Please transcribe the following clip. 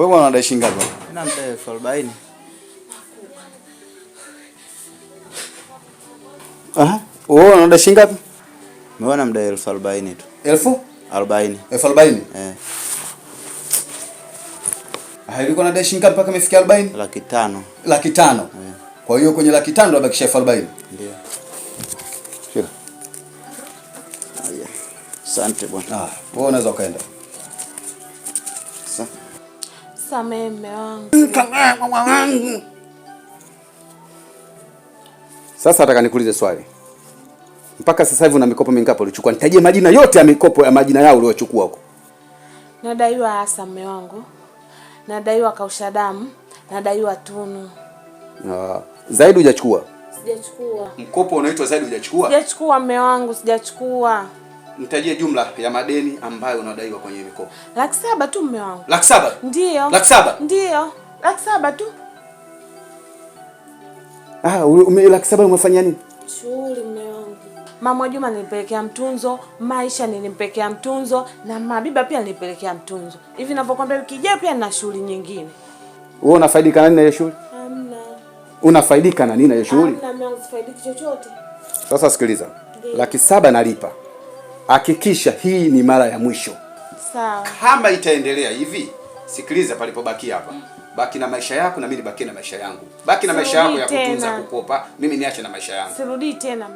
Wewe unadai shilingi ngapi? Mimi namdai 40,000. Aha. Wewe unadai shilingi ngapi? Mimi namdai 40,000 tu. 40,000. 40,000? Eh. Ilikuwa unadai shilingi ngapi mpaka imefikia 40? 500,000. 500,000. Kwa hiyo kwenye 500,000 unabakisha 40,000. Ndio. Shika. Haya. Asante bwana. Wewe unaweza ukaenda. Samehe mume wangu. Sasa nataka nikuulize swali. Mpaka sasa hivi una mikopo mingapi ulichukua? Nitajie majina yote ya mikopo ya majina yao uliochukua huko. Nadaiwa hasa mume wangu. Nadaiwa kausha damu, nadaiwa tunu. Zaidi hujachukua? Sijachukua. Mkopo unaitwa zaidi hujachukua? Sijachukua mume wangu, sijachukua. Nitajie jumla ya madeni ambayo unadaiwa kwenye mikopo. 700,000 tu mume wangu. 700,000? Ndio. 700,000? Ndio. 700,000 tu. 700,000 umefanya nini? Shughuli mume wangu. Mama Juma nilipelekea mtunzo, Maisha nilimpelekea mtunzo na Mabiba pia nilipelekea mtunzo. Hivi ninavyokuambia wiki ijayo pia nina shughuli nyingine. Wewe unafaidika na nini na hiyo shughuli? Hamna. Unafaidika na nini na hiyo shughuli? Hamna, mimi sifaidiki chochote. Sasa sikiliza. 700,000 nalipa. Hakikisha hii ni mara ya mwisho. Sawa. Kama itaendelea hivi, sikiliza palipobaki hapa. Baki na maisha yako na mimi nibaki na maisha yangu. Baki na maisha yako ya kutunza kukopa, mimi niache na maisha yangu. Sirudi tena.